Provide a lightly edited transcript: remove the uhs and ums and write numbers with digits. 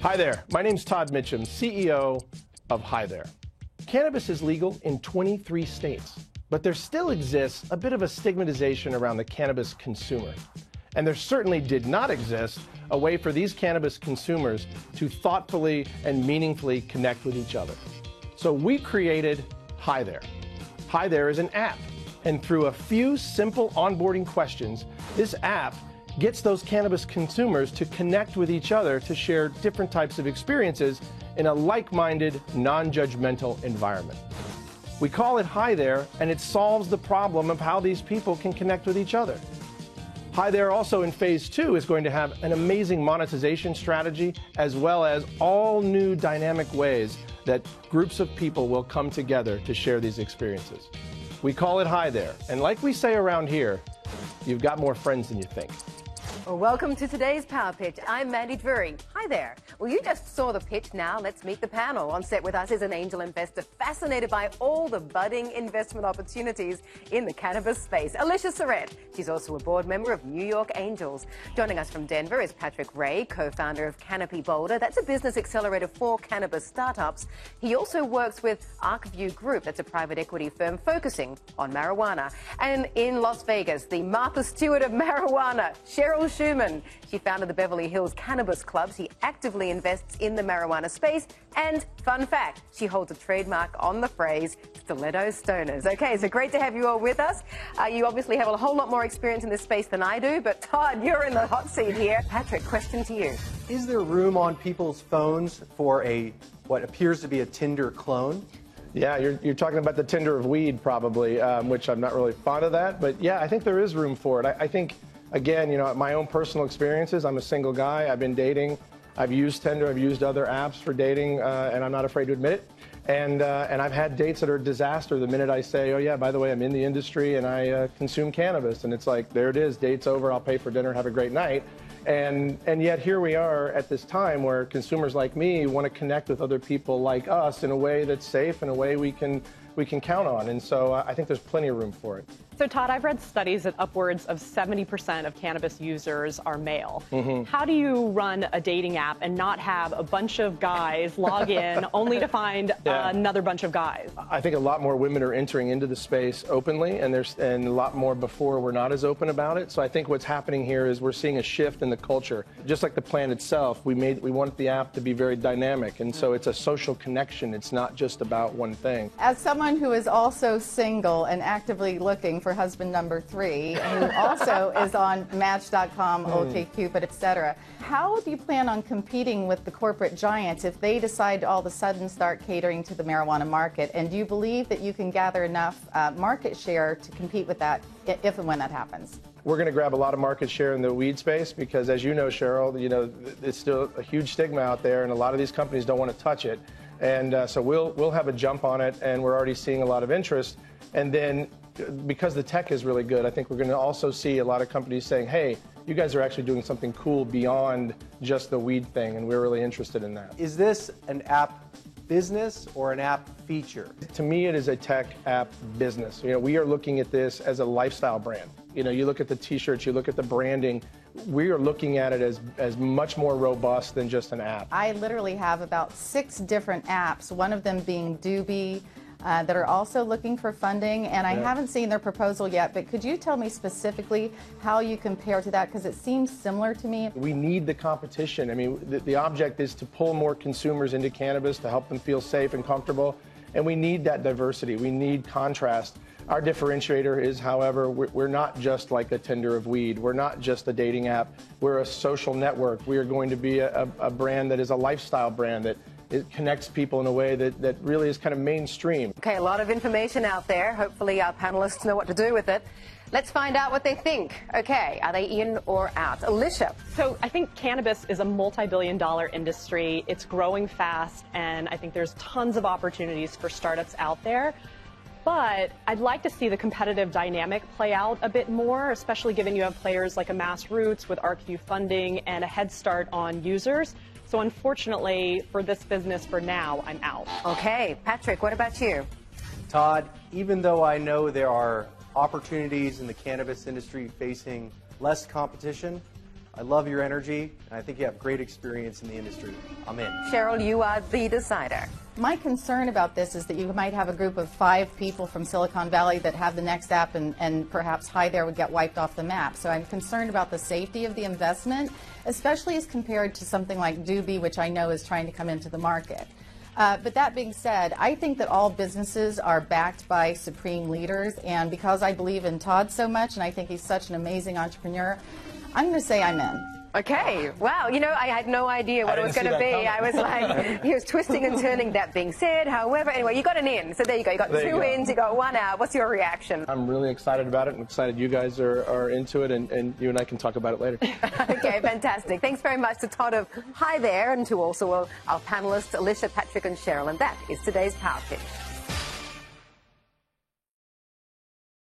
Hi there, my name's Todd Mitchum, CEO of Hi There. Cannabis is legal in 23 states, but there still exists a bit of a stigmatization around the cannabis consumer. And there certainly did not exist a way for these cannabis consumers to thoughtfully and meaningfully connect with each other. So we created Hi There. Hi There is an app, and through a few simple onboarding questions, this app gets those cannabis consumers to connect with each other to share different types of experiences in a like-minded, non-judgmental environment. We call it Hi There, and it solves the problem of how these people can connect with each other. Hi There also in phase 2 is going to have an amazing monetization strategy, as well as all new dynamic ways that groups of people will come together to share these experiences. We call it Hi There, and like we say around here, you've got more friends than you think. Well, welcome to today's Power Pitch. I'm Mandy Drury. Hi there. Well, you just saw the pitch. Now let's meet the panel. On set with us is an angel investor fascinated by all the budding investment opportunities in the cannabis space, Alicia Surrett. She's also a board member of New York Angels. Joining us from Denver is Patrick Ray, co-founder of Canopy Boulder. That's a business accelerator for cannabis startups. He also works with ArcView Group. That's a private equity firm focusing on marijuana. And in Las Vegas, the Martha Stewart of marijuana, Cheryl Schumann. She founded the Beverly Hills Cannabis Club. She actively invests in the marijuana space. And fun fact, she holds a trademark on the phrase stiletto stoners. Okay, so great to have you all with us. You obviously have a whole lot more experience in this space than I do, but Todd, you're in the hot seat here. Patrick, question to you. Is there room on people's phones for what appears to be a Tinder clone? Yeah, you're talking about the Tinder of weed probably, which I'm not really fond of that, but yeah, I think there is room for it. I think, again, you know, my own personal experiences, I'm a single guy, I've been dating, I've used Tinder, I've used other apps for dating, and I'm not afraid to admit it. And I've had dates that are a disaster the minute I say, oh yeah, by the way, I'm in the industry and I consume cannabis. And it's like, there it is, date's over, I'll pay for dinner, have a great night. And yet here we are at this time where consumers like me want to connect with other people like us in a way that's safe, in a way we can count on. And so I think there's plenty of room for it. So Todd, I've read studies that upwards of 70% of cannabis users are male. How do you run a dating app and not have a bunch of guys log in only to find another bunch of guys? I think a lot more women are entering into the space openly, and a lot more before were not as open about it. So I think what's happening here is we're seeing a shift in the culture. Just like the plan itself, we want the app to be very dynamic, and so it's a social connection. It's not just about one thing. As someone who is also single and actively looking for husband number 3, who also is on Match.com, OkCupid, etc. How do you plan on competing with the corporate giants if they decide to all of a sudden start catering to the marijuana market? And do you believe that you can gather enough market share to compete with that if and when that happens? We're going to grab a lot of market share in the weed space because, as you know, Cheryl, it's still a huge stigma out there, and a lot of these companies don't want to touch it. And so we'll have a jump on it, and we're already seeing a lot of interest. And then, because the tech is really good, I think we're going to also see a lot of companies saying, hey, you guys are actually doing something cool beyond just the weed thing, and we're really interested in that. Is this an app business or an app feature? To me, it is a tech app business. We are looking at this as a lifestyle brand. You look at the t-shirts, you look at the branding, we are looking at it as much more robust than just an app. I literally have about 6 different apps, one of them being Doobie, that are also looking for funding, and I haven't seen their proposal yet, but could you tell me specifically how you compare to that, because it seems similar to me? We need the competition. I mean, the object is to pull more consumers into cannabis, to help them feel safe and comfortable, and we need that diversity. We need contrast. Our differentiator is, however, we're not just like a Tinder of weed. We're not just a dating app. We're a social network. We are going to be a brand that is a lifestyle brand that it connects people in a way that really is kind of mainstream. Okay, a lot of information out there. Hopefully our panelists know what to do with it. Let's find out what they think. Okay, are they in or out? Alicia. So I think cannabis is a multi-billion-dollar industry. It's growing fast, and I think there's tons of opportunities for startups out there. But I'd like to see the competitive dynamic play out a bit more, especially given you have players like a Mass Roots with ArcView funding and a head start on users. So unfortunately, for this business for now, I'm out. Okay, Patrick, what about you? Todd, even though I know there are opportunities in the cannabis industry facing less competition, I love your energy, and I think you have great experience in the industry. I'm in. Cheryl, you are the decider. My concern about this is that you might have a group of 5 people from Silicon Valley that have the next app, and perhaps Hi There would get wiped off the map. So I'm concerned about the safety of the investment, especially as compared to something like Doobie, which I know is trying to come into the market. But that being said, I think that all businesses are backed by supreme leaders, and because I believe in Todd so much, and I think he's such an amazing entrepreneur, I'm going to say I'm in. Okay, wow, you know, I had no idea what it was going to be. I was like, he was twisting and turning, that being said. However, anyway, you got an in, so there you go. You got 2 ins, you got 1 out. What's your reaction? I'm really excited about it. I'm excited you guys are into it, and you and I can talk about it later. Okay, fantastic. Thanks very much to Todd of Hi There, and to also our panelists, Alicia, Patrick, and Cheryl. And that is today's Power Pitch.